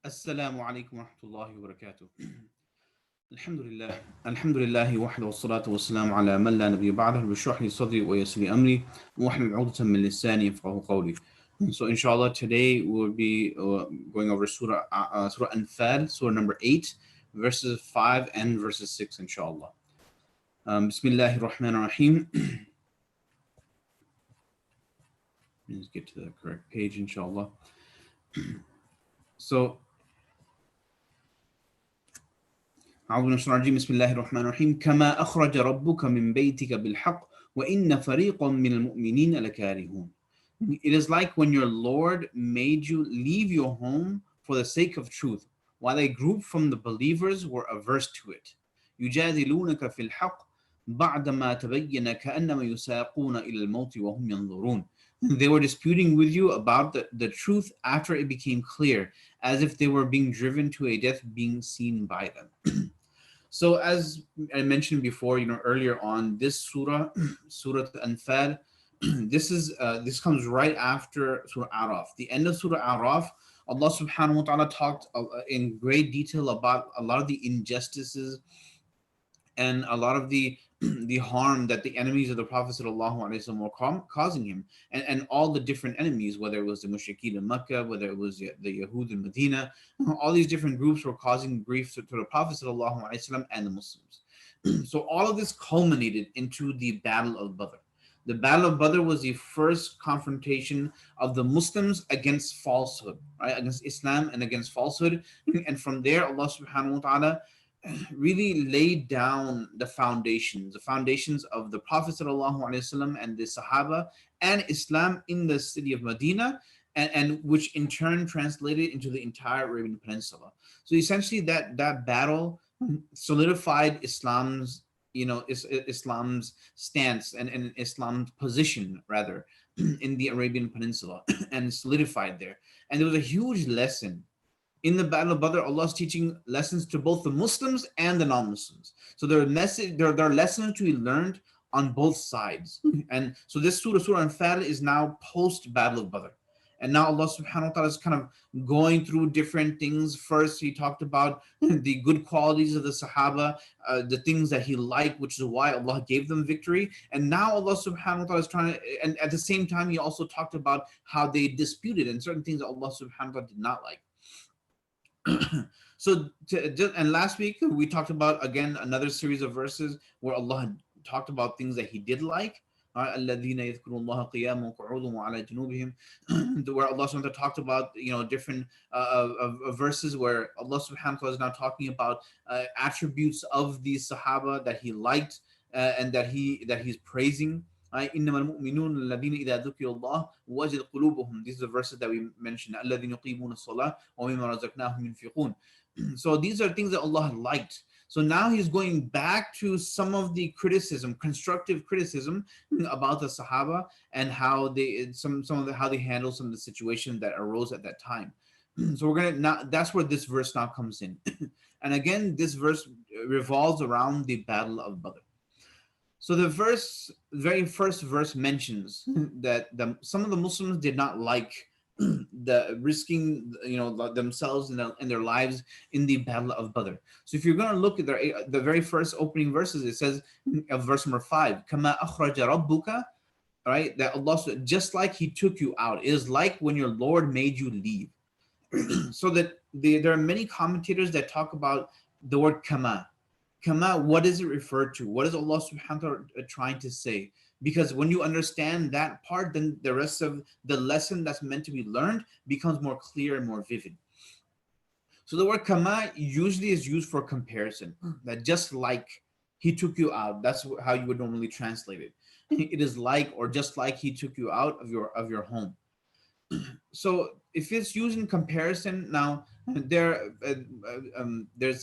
السلام عليكم ورحمة الله وبركاته. الحمد لله الحمد لله وحده والصلاة والسلام على من لا نبي بعده بشرح لي صدري ويسر لي أمري واحلل عقدة من لساني يفقهوا قولي. So inshallah today we'll be going over Surah Anfal, Surah number 8, verses 5 and verses 6 inshallah. Bismillahir Rahmanir Rahim. Let's get to the correct page inshallah. So أعوذ بالله من الشيطان الرجيم بسم الله الرحمن الرحيم كما أخرج ربك من بيتك بالحق وإن فريقا من المؤمنين لكارهون. It is like when your Lord made you leave your home for the sake of truth, while a group from the believers were averse to it. يجادلونك في الحق بعدما تبين كأنما يساقون إلى الموت وهم ينظرون. They were disputing with you about the truth after it became clear, as if they were being driven to a death being seen by them. So as I mentioned before, earlier on, this Surah Anfal, this comes right after Surah Araf. The end of Surah Araf, Allah Subhanahu wa Taala talked in great detail about a lot of the injustices and a lot of the the harm that the enemies of the Prophet ﷺ were causing him, and all the different enemies, whether it was the Mushrikeen in Mecca, whether it was the Yahud in Medina, all these different groups were causing grief to the Prophet ﷺ and the Muslims. So all of this culminated into the Battle of Badr. The Battle of Badr was the first confrontation of the Muslims against falsehood, right? Against Islam and against falsehood. And from there, Allah Subhanahu wa Taala really laid down the foundations of the Prophet ﷺ and the Sahaba and Islam in the city of Medina, and which in turn translated into the entire Arabian Peninsula. So essentially, that battle solidified Islam's Islam's stance and Islam's position rather in the Arabian Peninsula and solidified there. And there was a huge lesson in the Battle of Badr. Allah is teaching lessons to both the Muslims and the non-Muslims. So there are lessons to be learned on both sides. And so this Surah Anfal is now post Battle of Badr. And now Allah Subhanahu wa Taala is kind of going through different things. First, He talked about the good qualities of the Sahaba, the things that He liked, which is why Allah gave them victory. And now Allah Subhanahu wa Taala is trying to, and at the same time, He also talked about how they disputed and certain things that Allah Subhanahu wa Taala did not like. And last week we talked about again another series of verses where Allah talked about things that He did like. الذين يذكرون الله قياما وقعودا وعلى جنوبهم, where Allah subhanahu wa ta'ala talked about different verses where Allah subhanahu wa ta'ala is now talking about attributes of the Sahaba that He liked and that He's praising. إنما المؤمنون الذين إذا ذكر الله وجد قلوبهم. These are the verses that we mentioned. الذين يقيمون الصلاة ومما رزقناهم ينفقون. So these are things that Allah liked. So now He's going back to some of the constructive criticism about the Sahaba and how they how they handle some of the situations that arose at that time. So that's where this verse now comes in. And again, this verse revolves around the Battle of Badr. So the very first verse mentions that some of the Muslims did not like the risking, themselves and their lives in the Battle of Badr. So if you're going to look at the very first opening verses, it says, verse number 5, "Kama akhraja rabbuka," right? That Allah, just like He took you out, it is like when your Lord made you leave. So that there are many commentators that talk about the word kama. Kama, what does it refer to? What is Allah subhanahu wa ta'ala trying to say? Because when you understand that part, then the rest of the lesson that's meant to be learned becomes more clear and more vivid. So the word kama usually is used for comparison, that just like He took you out, that's how you would normally translate it. It is like, or just like He took you out of your home. So if it's used in comparison, now there's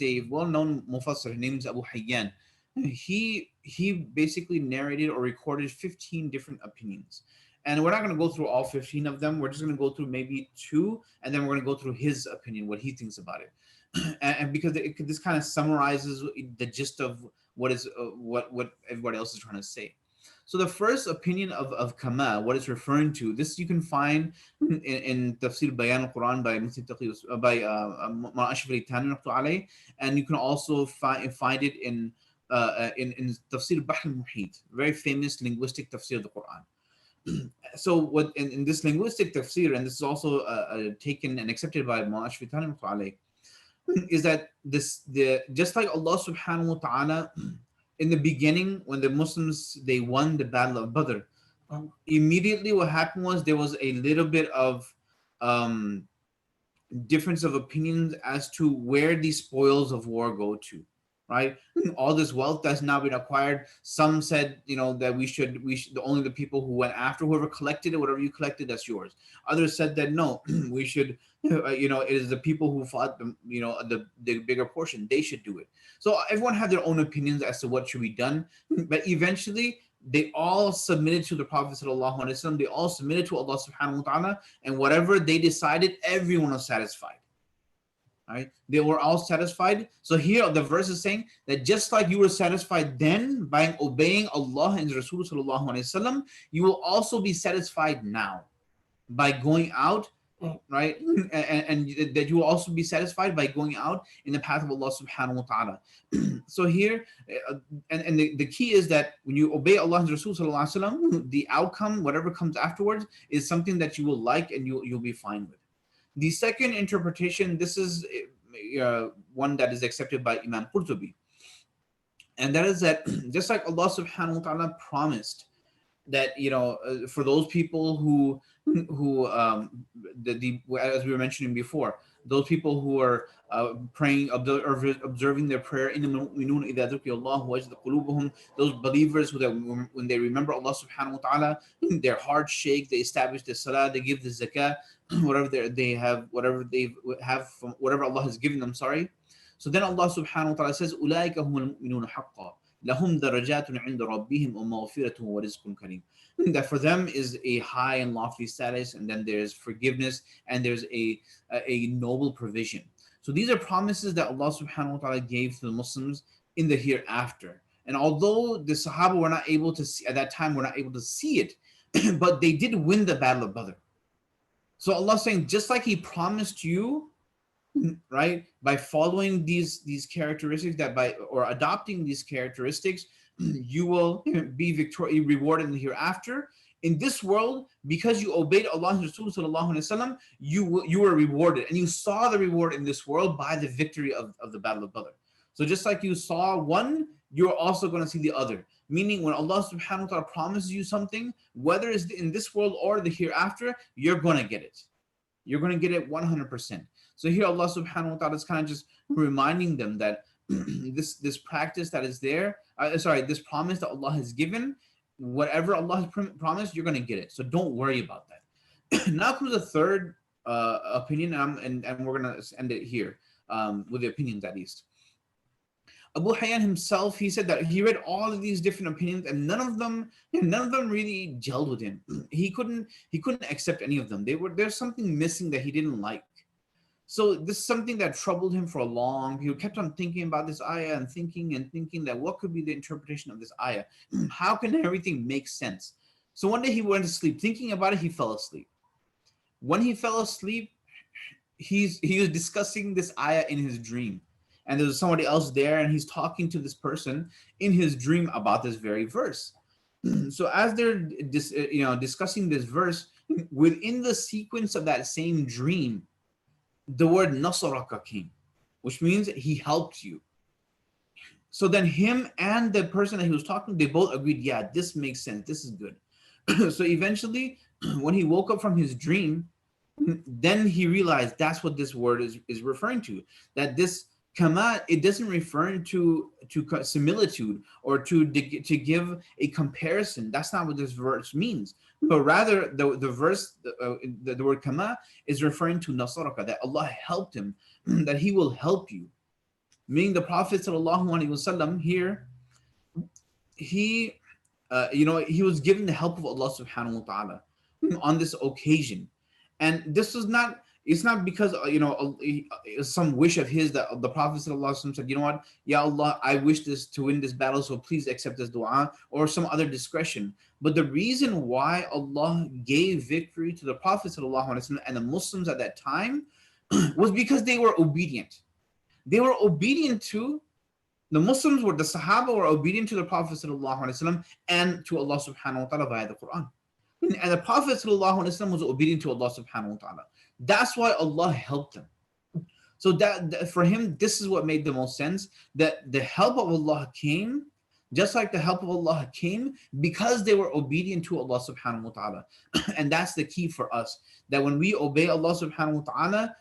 a well-known mufassir named Abu Hayyan. He basically narrated or recorded 15 different opinions, and we're not going to go through all 15 of them. We're just going to go through maybe 2, and then we're going to go through his opinion, what he thinks about it. And because this kind of summarizes the gist of what everybody else is trying to say. So the first opinion of kama, what it's referring to, this you can find in Tafsir Bayan al-Quran by Mufti by Ashfari Tani, and you can also find it in Tafsir Bahr al-Muhit, very famous linguistic tafsir of the Quran. So what in this linguistic tafsir, and this is also taken and accepted by Ashfari Tani, is that the just like Allah subhanahu wa ta'ala in the beginning, when the Muslims they won the battle of Badr, immediately what happened was there was a little bit of um, difference of opinions as to where these spoils of war go to, right? All this wealth that's now been acquired. Some said, that we should only the people who went after, whoever collected it, whatever you collected, that's yours. Others said that no, we should, it is the people who fought the bigger portion, they should do it. So everyone had their own opinions as to what should be done, but eventually they all submitted to the Prophet sallallahu alaihi wasallam. They all submitted to Allah subhanahu wa ta'ala, and whatever they decided, everyone was satisfied. Right? They were all satisfied. So here the verse is saying that just like you were satisfied then by obeying Allah and Rasul sallallahu alaihi wasallam, you will also be satisfied now by going out, right? And that you will also be satisfied by going out in the path of Allah subhanahu wa ta'ala. So here, and the key is that when you obey Allah and Rasul sallallahu alaihi wasallam, the outcome, whatever comes afterwards, is something that you will like and you'll be fine with. The second interpretation, this is one that is accepted by Imam Qurtubi, and that is that just like Allah subhanahu wa ta'ala promised that for those people who as we were mentioning before, those people who are praying, observing their prayer, those believers who that when they remember Allah subhanahu wa ta'ala, their hearts shake, they establish the salah, they give the zakah, whatever they have from whatever Allah has given them, so then Allah subhanahu wa ta'ala says, أُولَٰئِكَ هُمُ الْمُؤْمِنُونَ حَقًّا لَهُمْ دَرَجَاتٌ عِنْدَ رَبِّهِمْ وَمَغْفِرَةٌ وَرِزْقٌ كَرِيمٌ. That for them is a high and lofty status, and then there's forgiveness, and there's a noble provision. So these are promises that Allah subhanahu wa ta'ala gave to the Muslims in the hereafter. And although the Sahaba were not able to see, at that time were not able to see it, but they did win the battle of Badr. So Allah is saying, just like He promised you, right, by following these characteristics, or adopting these characteristics, you will be rewarded in the hereafter. In this world, because you obeyed Allah and Rasul sallallahu alaihi wasallam, you were rewarded, and you saw the reward in this world by the victory of the battle of Badr. So just like you saw one, you're also going to see the other. Meaning, when Allah subhanahu wa ta'ala promises you something, whether it's in this world or the hereafter, you're going to get it. You're going to get it 100%. So here Allah subhanahu wa ta'ala is kind of just reminding them that this practice that is there, this promise that Allah has given, whatever Allah has promised, you're going to get it. So don't worry about that. Now comes the third opinion, and we're going to end it here with the opinions at least. Abu Hayyan himself, he said that he read all of these different opinions, and none of them really gelled with him. He couldn't accept any of them. There's something missing that he didn't like. So this is something that troubled him for a long. He kept on thinking about this ayah and thinking that what could be the interpretation of this ayah? How can everything make sense? So one day he went to sleep. Thinking about it, he fell asleep. When he fell asleep, he was discussing this ayah in his dream. And there's somebody else there, and he's talking to this person in his dream about this very verse. So as they're discussing this verse, within the sequence of that same dream, the word nasaraka came, which means he helped you. So then him and the person that he was talking, they both agreed, yeah, this makes sense, this is good. So eventually, when he woke up from his dream, then he realized that's what this word is referring to, that this kama, it doesn't refer to similitude or to give a comparison. That's not what this verse means. But rather, the verse, the word kama is referring to nasaraka, that Allah helped him, that He will help you. Meaning the Prophet sallallahu alaihi wasallam here, he was given the help of Allah subhanahu wa ta'ala on this occasion. And this was not, It's not because some wish of his that the Prophet ﷺ said, you know what, Ya Allah, I wish this to win this battle, so please accept this dua, or some other discretion. But the reason why Allah gave victory to the Prophet ﷺ and the Muslims at that time was because they were obedient. They were obedient to the Sahaba were obedient to the Prophet ﷺ and to Allah subhanahu wa ta'ala via the Quran. And the Prophet ﷺ was obedient to Allah subhanahu wa ta'ala. That's why Allah helped them. So that for him, this is what made the most sense, that the help of Allah came, just like the help of Allah came, because they were obedient to Allah subhanahu wa ta'ala. And that's the key for us, that when we obey Allah subhanahu wa ta'ala,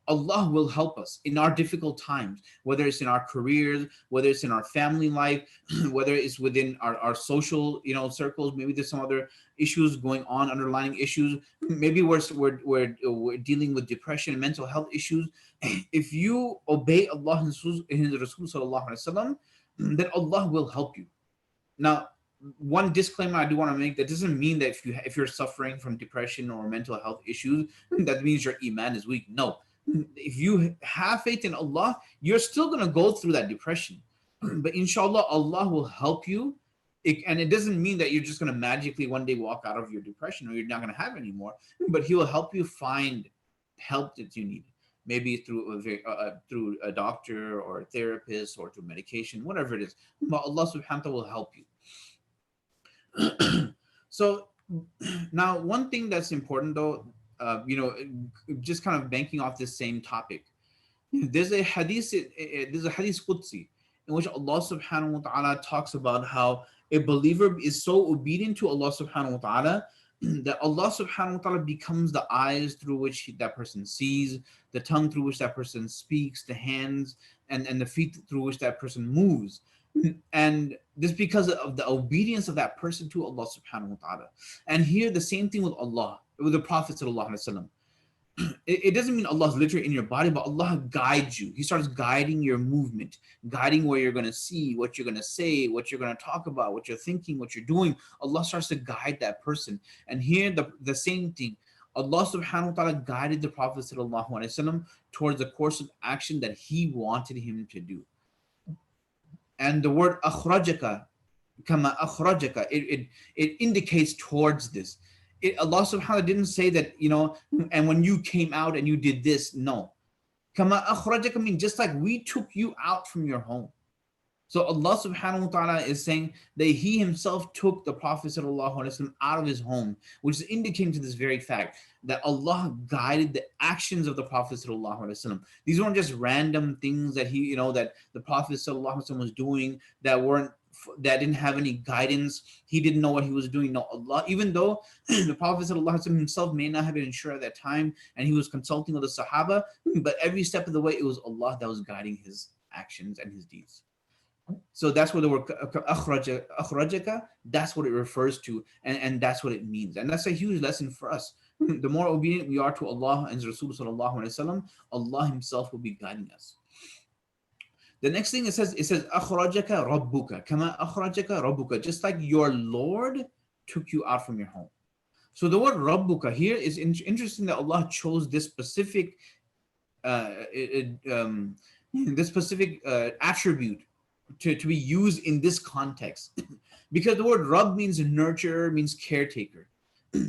Allah will help us in our difficult times, whether it's in our careers, whether it's in our family life, whether it's within our social, circles. Maybe there's some other issues going on, underlying issues. Maybe we're dealing with depression, mental health issues. If you obey Allah and His Rasul sallallahu alaihi wasallam, then Allah will help you. Now, one disclaimer I do want to make, that doesn't mean that if you're suffering from depression or mental health issues, that means your iman is weak. No. If you have faith in Allah, you're still going to go through that depression. But inshallah, Allah will help you. And it doesn't mean that you're just going to magically one day walk out of your depression or you're not going to have it anymore. But He will help you find help that you need. Maybe through a doctor or a therapist or through medication, whatever it is. But Allah subhanahu wa ta'ala will help you. So now one thing that's important though, just kind of banking off this same topic. There's a hadith Qudsi in which Allah subhanahu wa ta'ala talks about how a believer is so obedient to Allah subhanahu wa ta'ala that Allah subhanahu wa ta'ala becomes the eyes through which that person sees, the tongue through which that person speaks, the hands and the feet through which that person moves. And this because of the obedience of that person to Allah subhanahu wa ta'ala. And here the same thing with Allah, with the Prophet sallallahu alaihi wasallam. It doesn't mean Allah is literally in your body, but Allah guides you. He starts guiding your movement, guiding where you're going to see, what you're going to say, what you're going to talk about, what you're thinking, what you're doing. Allah starts to guide that person. And here the same thing. Allah subhanahu wa ta'ala guided the Prophet sallallahu alaihi wasallam towards the course of action that He wanted him to do. And the word akhrajaka, kama akhrajaka, it indicates towards this. Allah subhanahu wa ta'ala didn't say that, and when you came out and you did this. No. Kama akhrajaka means just like we took you out from your home. So Allah subhanahu wa ta'ala is saying that He Himself took the Prophet sallallahu alaihi wasallam out of his home, which is indicating to this very fact that Allah guided the actions of the Prophet sallallahu alaihi wasallam. These weren't just random things that that the Prophet sallallahu alaihi wasallam was doing that didn't have any guidance. He didn't know what he was doing. No, Allah, even though the Prophet sallallahu alaihi wasallam himself may not have been sure at that time, and he was consulting with the Sahaba, but every step of the way it was Allah that was guiding his actions and his deeds. So that's what the word akhrajaka, that's what it refers to, and that's what it means. And that's a huge lesson for us. The more obedient we are to Allah and Rasul sallallahu alaihi wasallam, Allah Himself will be guiding us. The next thing it says akhrajaka rabbuka, kama akhrajaka rabbuka, just like your Lord took you out from your home. So the word rabbuka here is interesting that Allah chose this specific attribute to be used in this context, because the word Rabb means nurturer, means caretaker.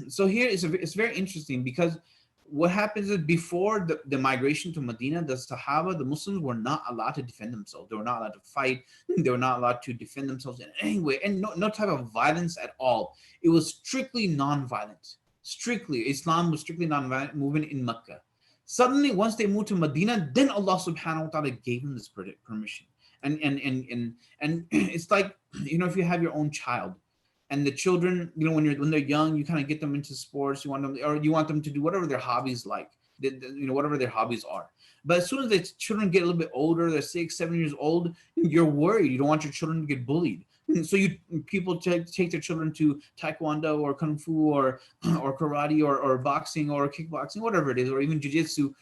So here it's very interesting, because what happens is before the migration to Medina, the Sahaba, the Muslims, were not allowed to defend themselves. They were not allowed to fight. They were not allowed to defend themselves in any way, and no type of violence at all. It was strictly non-violent. Islam was strictly non-violent movement in Mecca. Suddenly, once they moved to Medina, then Allah subhanahu wa ta'ala gave them this permission. And it's like, if you have your own child, and the children, when they're young, you kind of get them into sports. You want them to do whatever their hobbies whatever their hobbies are. But as soon as the children get a little bit older, they're 6, 7 years old, you're worried. You don't want your children to get bullied. So people take their children to taekwondo or kung fu or karate or boxing or kickboxing, whatever it is, or even jiu-jitsu.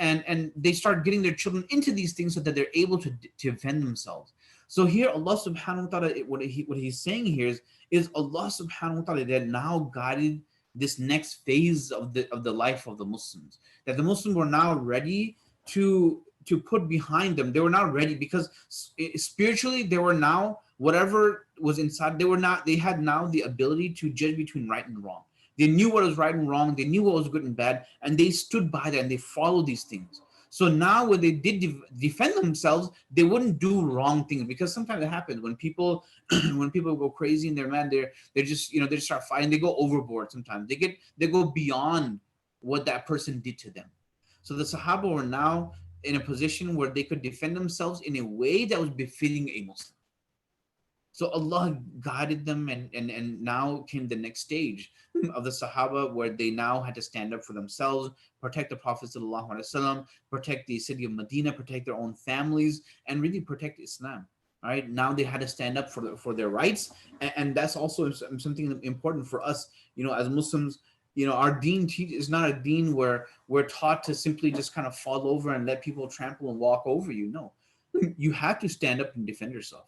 And they start getting their children into these things so that they're able to defend themselves. So here Allah subhanahu wa ta'ala, what he's saying here is Allah subhanahu wa ta'ala that now guided this next phase of the life of the Muslims, that the Muslims were now ready to put behind them. They were now ready because spiritually they were now, whatever was inside, they had now the ability to judge between right and wrong. They knew what was right and wrong, they knew what was good and bad, and they stood by that and they followed these things. So now when they did defend themselves, they wouldn't do wrong things, because sometimes it happens when people when people go crazy in their man, they're just, they just start fighting, they go overboard. Sometimes they go beyond what that person did to them. So the Sahaba were now in a position where they could defend themselves in a way that was befitting a Muslim. So Allah guided them, and now came the next stage of the Sahaba, where they now had to stand up for themselves, protect the Prophet ﷺ, protect the city of Medina, protect their own families, and really protect Islam. All right, now they had to stand up for their rights, and that's also something important for us. As Muslims, our deen is not a deen where we're taught to simply just kind of fall over and let people trample and walk over you. No, you have to stand up and defend yourself,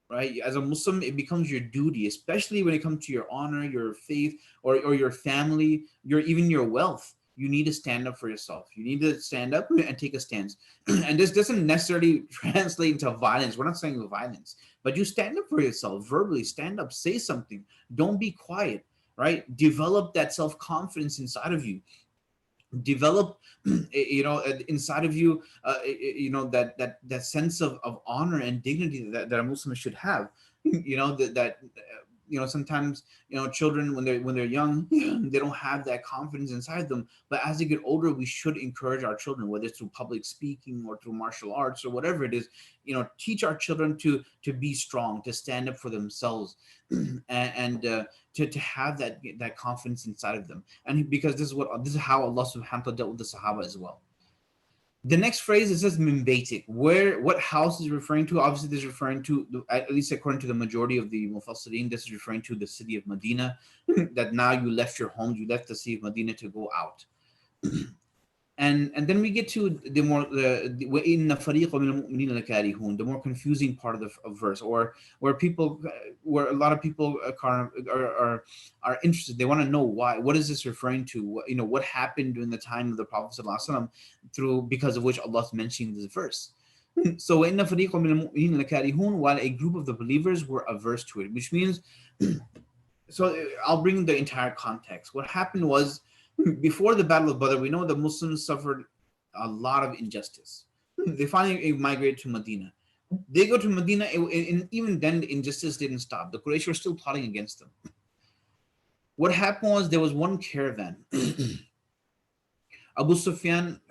right? As a Muslim, it becomes your duty, especially when it comes to your honor, your faith, or your family, even your wealth. You need to stand up for yourself. You need to stand up and take a stance. And this doesn't necessarily translate into violence. We're not saying violence, but you stand up for yourself verbally. Stand up, say something. Don't be quiet, right? Develop that self-confidence inside of you. Develop inside of you, that sense of honor and dignity that a Muslim should have. Sometimes children, when they're young, they don't have that confidence inside them, but as they get older, we should encourage our children, whether it's through public speaking or through martial arts or whatever it is. Teach our children to be strong, to stand up for themselves, and to have that confidence inside of them. And because this is how Allah subhanahu wa ta'ala dealt with the Sahaba as well. The next phrase, it says min baytik. What house is referring to? Obviously, this is referring to, at least according to the majority of the Mufassirin, this is referring to the city of Medina. That now you left your home, you left the city of Medina to go out. And then we get to the more وَإِنَّ فَرِيقًا مِنَ الْمُؤْمِنِينَ لَكَارِهُونَ, the more confusing part of the verse, or where a lot of people are interested. They want to know why. What is this referring to? What happened during the time of the Prophet ﷺ, because of which Allah is mentioning this verse. So وَإِنَّ فَرِيقًا مِنَ الْمُؤْمِنِينَ لَكَارِهُونَ, while a group of the believers were averse to it, which means, so I'll bring the entire context. What happened was, before the Battle of Badr, we know the Muslims suffered a lot of injustice. They finally migrated to Medina. They go to Medina, and even then the injustice didn't stop. The Quraysh were still plotting against them. What happened was, there was one caravan. Abu Sufyan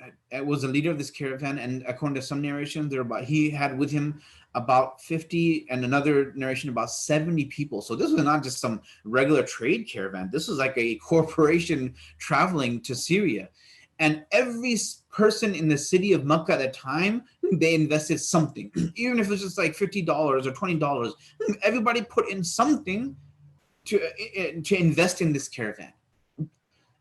was the leader of this caravan, and according to some narrations, he had with him about 50, and another narration about 70 people. So this was not just some regular trade caravan. This was like a corporation traveling to Syria. And every person in the city of Mecca at that time, they invested something. Even if it was just like $50 or $20, everybody put in something to invest in this caravan.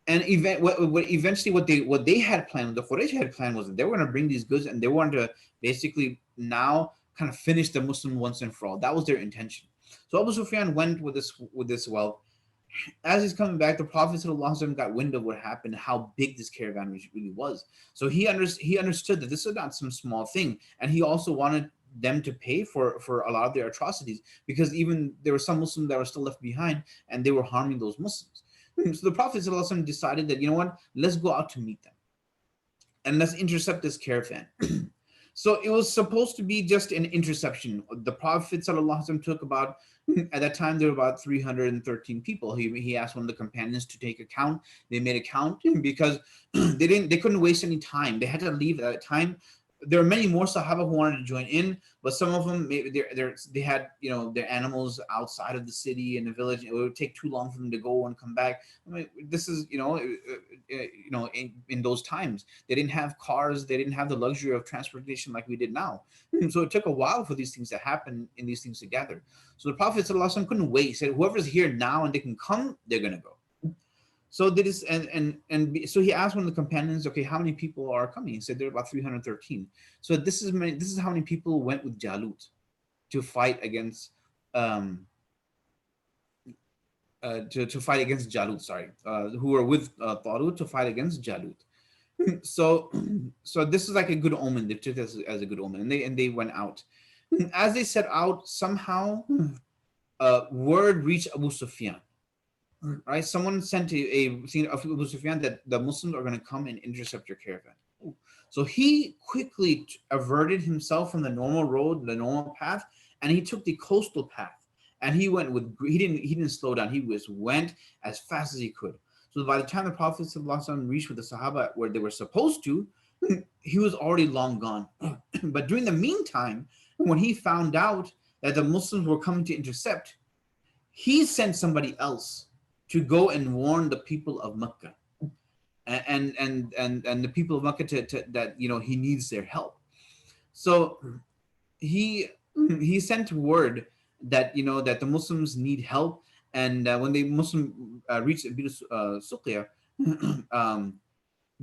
And eventually, what they had planned, the Quraysh had planned, was that they were going to bring these goods, and they wanted to basically now kind of finish the Muslim once and for all. That was their intention. So Abu Sufyan went with this wealth. As he's coming back, the Prophet ﷺ got wind of what happened, how big this caravan really was. So he understood that this is not some small thing, and he also wanted them to pay for a lot of their atrocities, because even there were some Muslims that were still left behind, and they were harming those Muslims. So the Prophet ﷺ decided that, let's go out to meet them, and let's intercept this caravan. So it was supposed to be just an interception. The Prophet ﷺ took about, at that time there were about 313 people. He asked one of the companions to take a count. They made a count, because they couldn't waste any time. They had to leave at that time. There were many more Sahaba who wanted to join in, but some of them, maybe they had their animals outside of the city and the village. It would take too long for them to go and come back. I mean, this is in those times they didn't have cars, they didn't have the luxury of transportation like we did now. So it took a while for these things to happen and these things to gather. So the Prophet ﷺ couldn't wait. He said, whoever's here now and they can come, they're gonna go. So that is, so he asked one of the companions, okay, how many people are coming? He said there are about 313. So this is how many people went with Jalut to fight against to fight against Jalut, sorry, who were with Talut to fight against Jalut. So so this is like a good omen. They took this as a good omen, and they went out. As they set out, somehow word reached Abu Sufyan. Right, someone sent a thing of Abu Sufyan that the Muslims are going to come and intercept your caravan. So he quickly averted himself from the normal road, the normal path, and he took the coastal path. And he went with he didn't slow down. He just went as fast as he could. So by the time the Prophet ﷺ reached with the Sahaba where they were supposed to, he was already long gone. But during the meantime, when he found out that the Muslims were coming to intercept, he sent somebody else to go and warn the people of Mecca and the people of Mecca that he needs their help. So he sent word that that the Muslims need help, and when the Muslim reached Suqya,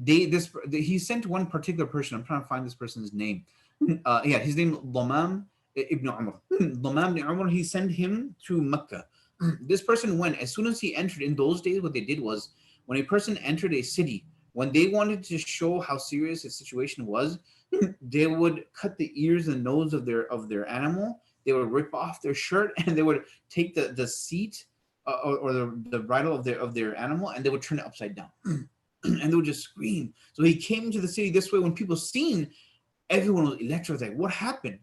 he sent one particular person. I'm trying to find this person's name. Yeah, his name Dhamam ibn Umar. Dhamam ibn Umar. He sent him to Mecca. This person went as soon as he entered. In those days, what they did was when a person entered a city, when they wanted to show how serious the situation was, they would cut the ears and nose of their animal. They would rip off their shirt and they would take the seat or the bridle of their animal, and they would turn it upside down. And they would just scream. So he came into the city this way. When people seen, everyone was electrified. Like, what happened?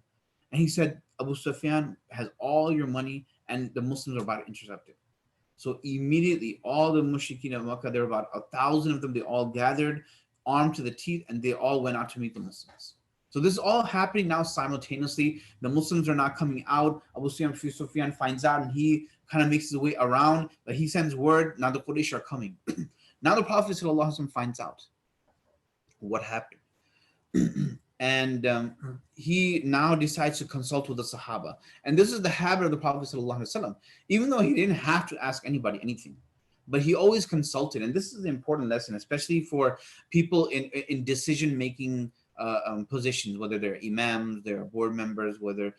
And he said, Abu Sufyan has all your money, and the Muslims are about to intercept it. So immediately, all the mushrikeen of Makkah, there were about 1,000 of them. They all gathered, armed to the teeth, and they all went out to meet the Muslims. So this is all happening now simultaneously. The Muslims are not coming out. Abu Sufyan finds out, and he kind of makes his way around, but he sends word, now the Quraysh are coming. Now the Prophet ﷺ finds out what happened. And he now decides to consult with the Sahaba. And this is the habit of the Prophet ﷺ. Even though he didn't have to ask anybody anything, but he always consulted. And this is an important lesson, especially for people in decision-making positions, whether they're imams, they're board members, whether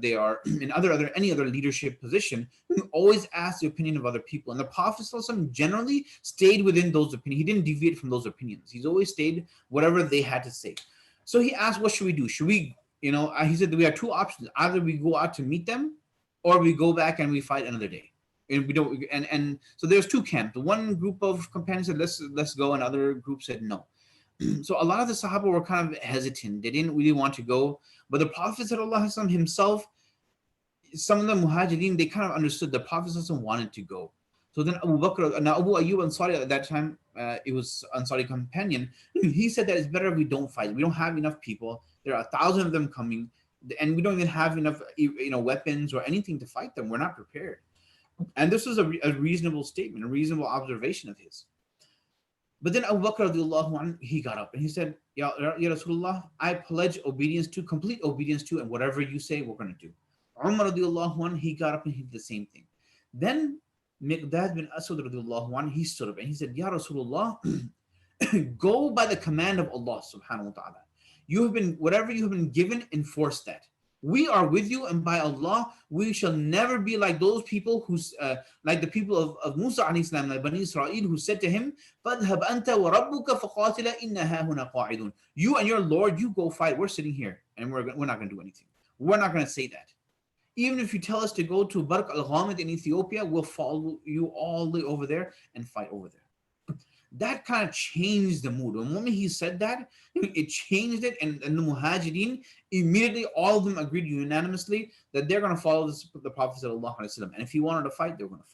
they are in any other leadership position. Always ask the opinion of other people. And the Prophet ﷺ generally stayed within those opinions. He didn't deviate from those opinions. He's always stayed whatever they had to say. So he asked, what should we do? Should we, he said we have two options. Either we go out to meet them, or we go back and we fight another day. And we don't. And so there's two camps. One group of companions said let's go, and other group said no. So a lot of the Sahaba were kind of hesitant. They didn't really want to go. But the Prophet ﷺ himself, some of the Muhajirin, they kind of understood the Prophet ﷺ wanted to go. So then Abu Ayyub Ansari at that time, it was Ansari companion, he said that it's better if we don't fight. We don't have enough people. There are 1,000 of them coming, and we don't even have enough weapons or anything to fight them. We're not prepared. And this was a reasonable statement, a reasonable observation of his. But then Abu Bakr radiallahu anhu, he got up and he said, Ya Rasulullah, I pledge complete obedience to, and whatever you say, we're going to do. Umar radiallahu anhu, he got up and he did the same thing. Then Miqdad bin Aswad radiallahu anhu, he stood up and he said, Ya Rasulullah, go by the command of Allah subhanahu wa ta'ala. Whatever you have been given, enforce that. We are with you, and by Allah, we shall never be like those people like the people of Musa alayhi salam, like Bani Israel, who said to him, فَاذْهَبْ أَنْتَ وَرَبُّكَ فَقَاتِلَ إِنَّا هَاهُنَا قَاعِدُونَ. You and your Lord, you go fight. We're sitting here, and we're not going to do anything. We're not going to say that. Even if you tell us to go to Barq al-Ghamid in Ethiopia, we'll follow you all the way over there and fight over there. That kind of changed the mood. The moment he said that, it changed it, and the Muhajirin, immediately all of them agreed unanimously that they're going to follow the Prophet ﷺ. And if he wanted to fight, they were going to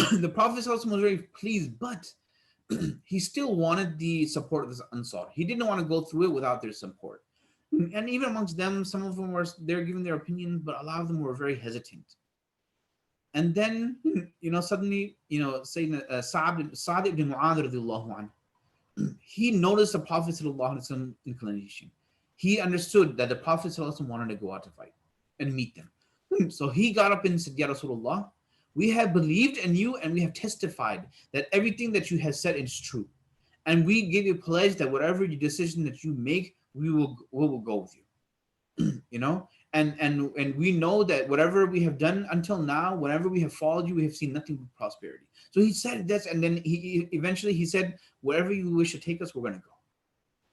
fight. The Prophet ﷺ was very pleased, but he still wanted the support of the Ansar. He didn't want to go through it without their support. And even amongst them, some of them they're giving their opinions, but a lot of them were very hesitant. And then, suddenly, Sayyidina Sa'd ibn Mu'adh radiallahu anhu, he noticed the Prophet ﷺ inclination. He understood that the Prophet ﷺ wanted to go out to fight and meet them. So he got up and said, Ya Rasulullah, we have believed in you and we have testified that everything that you have said is true. And we give you pledge that whatever decision that you make, we will go with you. and we know that whatever we have done until now, whenever we have followed you, we have seen nothing but prosperity. So he said this, and then eventually he said, wherever you wish to take us, we're going to go.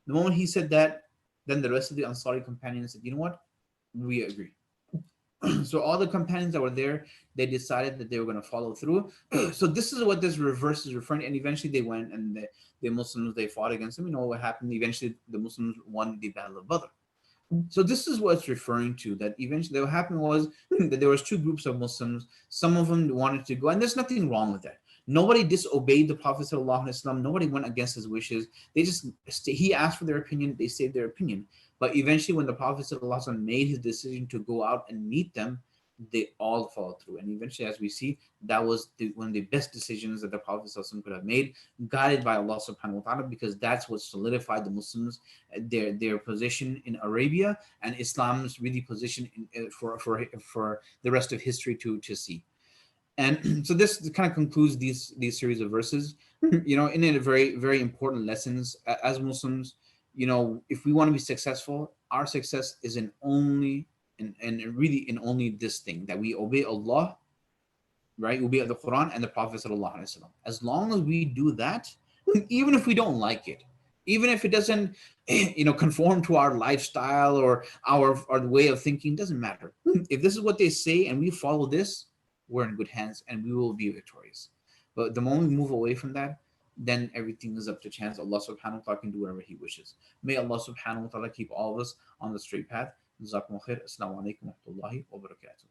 The moment he said that, then the rest of the Ansari companions said, you know what, we agree. So all the companions that were there, they decided that they were going to follow through. So this is what this reverse is referring to. And eventually they went, and the Muslims, they fought against them. You know what happened? Eventually the Muslims won the Battle of Badr. So this is what it's referring to, that eventually what happened was that there was two groups of Muslims. Some of them wanted to go, and there's nothing wrong with that. Nobody disobeyed the Prophet sallallahu alaihi wasallam. Nobody went against his wishes. They just he asked for their opinion. They said their opinion. But eventually, when the Prophet sallallahu alaihi wasallam made his decision to go out and meet them, they all followed through. And eventually, as we see, that was one of the best decisions that the Prophet sallallahu alaihi wasallam could have made, guided by Allah subhanahu wa taala, because that's what solidified the Muslims, their position in Arabia, and Islam's really position for the rest of history to see. And so this kind of concludes these series of verses. In a very, very important lessons as Muslims. If we want to be successful, our success is in only and really in only this thing, that we obey Allah, right? We obey the Quran and the Prophet sallallahu alaihi wasallam. As long as we do that, even if we don't like it, even if it doesn't conform to our lifestyle or our way of thinking, doesn't matter. If this is what they say and we follow this, we're in good hands and we will be victorious. But the moment we move away from that, then everything is up to chance. Allah subhanahu wa ta'ala can do whatever He wishes. May Allah subhanahu wa ta'ala keep all of us on the straight path. Jazakumullah khair. Assalamu alaikum wa rahmatullahi wa barakatuh.